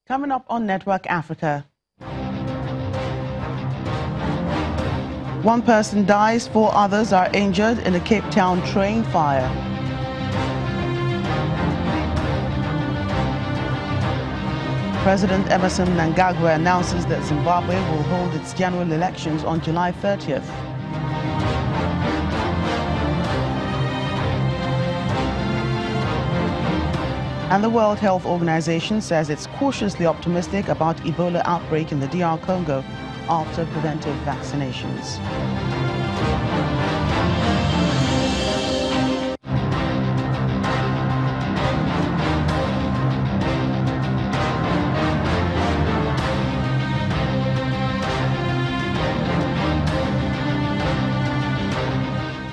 Coming up on Network Africa. One person dies, 4 others are injured in a Capetown train fire. President Emerson Mnangagwa announces that Zimbabwe will hold its general elections on July 30th. And the World Health Organization says it's cautiously optimistic about Ebola outbreak in the DR Congo after preventive vaccinations.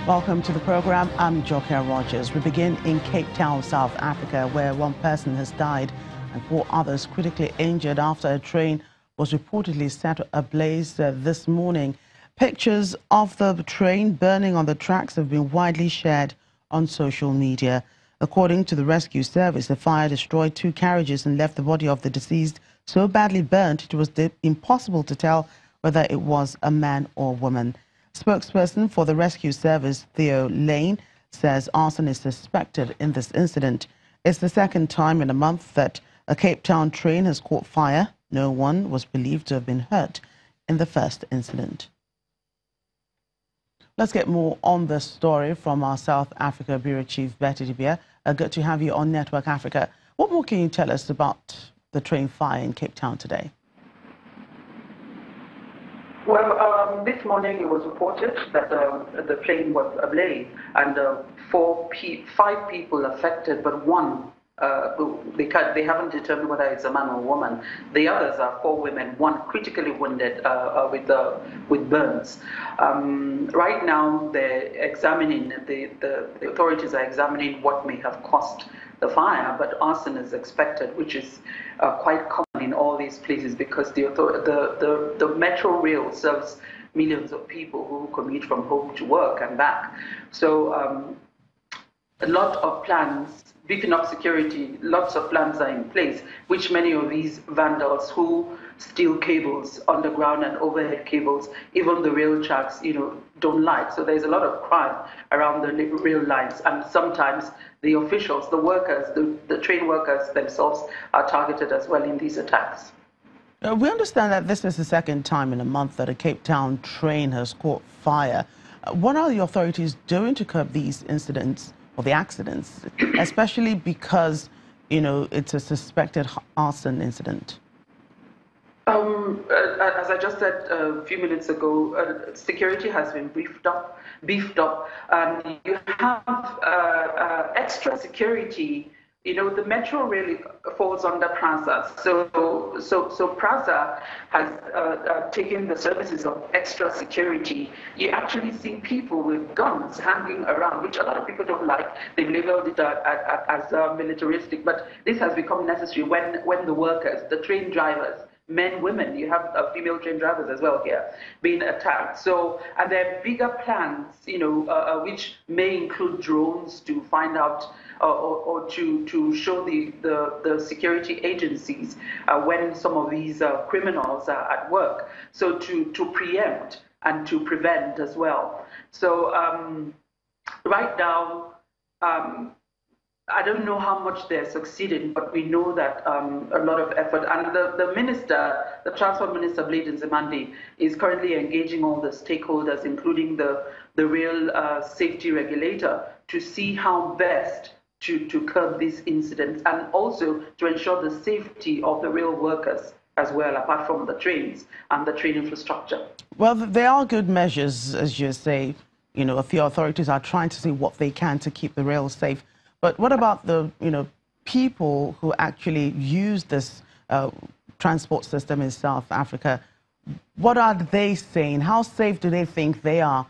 Welcome to the program. I'm Joker Rogers. We begin in Capetown, South Africa, where one person has died and 4 others critically injured after a train was reportedly set ablaze this morning. Pictures of the train burning on the tracks have been widely shared on social media. According to the rescue service, the fire destroyed 2 carriages and left the body of the deceased so badly burnt it was impossible to tell whether it was a man or woman. Spokesperson for the rescue service, Theo Lane, says arson is suspected in this incident. It's the second time in a month that a Capetown train has caught fire. No one was believed to have been hurt in the first incident. Let's get more on the story from our South Africa Bureau Chief, Betty Dibia. Good to have you on Network Africa. What more can you tell us about the train fire in Capetown today? Well, this morning it was reported that the train was ablaze and 5 people affected, but one, they haven't determined whether it's a man or a woman. The others are 4 women, one critically wounded with burns. Right now, they're examining, the authorities are examining what may have caused the fire, but arson is expected, which is quite common in all these places because the metro rail serves millions of people who commute from home to work and back. So a lot of plans, beefing up security, lots of plans are in place, which many of these vandals who steal cables, underground and overhead cables, even the rail tracks, don't like. So there's a lot of crime around the rail lines, and sometimes the officials, the workers, the train workers themselves are targeted as well in these attacks. We understand that this is the second time in a month that a Capetown train has caught fire. What are the authorities doing to curb these incidents or the accidents, especially because, it's a suspected arson incident? As I just said a few minutes ago, security has been beefed up. You have extra security. The metro really falls under PRASA. So PRASA has taken the services of extra security. You actually see people with guns hanging around, which a lot of people don't like. They've labeled it as militaristic, but this has become necessary when the workers, the train drivers, men, women, you have female train drivers as well here, being attacked. So, and there are bigger plans, which may include drones to find out or to show the security agencies when some of these criminals are at work. So to preempt and to prevent as well. So right now, I don't know how much they're succeeding, but we know that a lot of effort. And the minister, the transport minister, Blade Nzimande, is currently engaging all the stakeholders, including the rail safety regulator, to see how best to curb these incidents and also to ensure the safety of the rail workers as well, apart from the trains and the train infrastructure. Well, there are good measures, as you say. A few authorities are trying to see what they can to keep the rail safe. But what about the, people who actually use this transport system in South Africa? What are they saying? How safe do they think they are,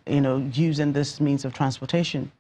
using this means of transportation?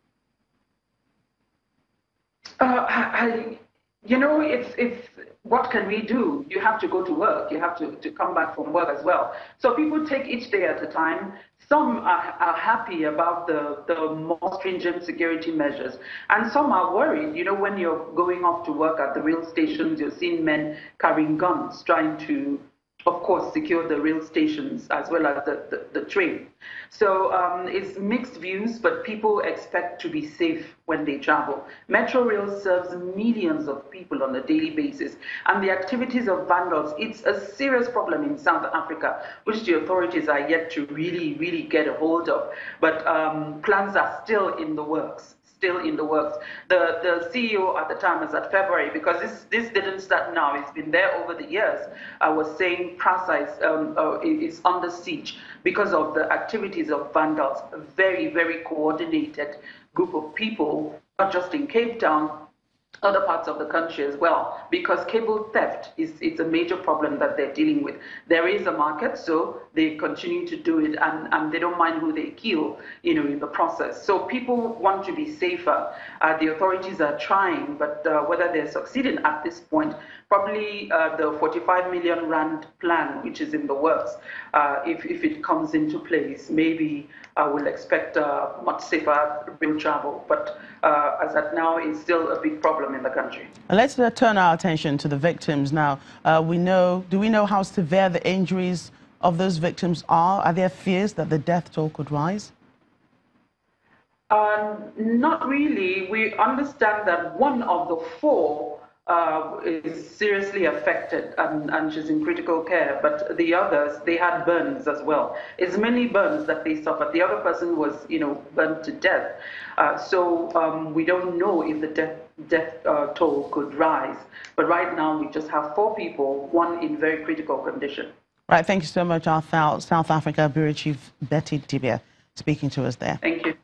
It's what can we do? You have to go to work. You have to come back from work as well. So people take each day at a time. Some are happy about the more stringent security measures, and some are worried. You know, when you're going off to work at the rail stations, you're seeing men carrying guns, trying to, of course, secure the rail stations as well as the train. So it's mixed views, but people expect to be safe when they travel. Metro Rail serves millions of people on a daily basis, and the activities of vandals, it's a serious problem in South Africa, which the authorities are yet to really get a hold of. But plans are still in the works. The CEO at the time was at February, because this didn't start now. It's been there over the years. I was saying Prasa is under siege because of the activities of vandals. A very coordinated group of people, not just in Cape Town, other parts of the country as well, because cable theft is a major problem that they're dealing with. There is a market, so they continue to do it, and they don't mind who they kill, you know, in the process. So people want to be safer. The authorities are trying, but whether they're succeeding at this point, probably the 45 million rand plan, which is in the works, if it comes into place, maybe I will expect much safer rail travel. But as at now, it's still a big problem in the country. Let's turn our attention to the victims now. Do we know how severe the injuries of those victims are? Are there fears that the death toll could rise? Not really. We understand that one of the four is seriously affected, and she's in critical care, but the others, they had burns as well. It's mainly burns that they suffered. The other person was, you know, burned to death. So we don't know if the death toll could rise. But right now, we just have 4 people, one in very critical condition. Right, thank you so much, our South Africa Bureau Chief Betty Dibia, speaking to us there. Thank you.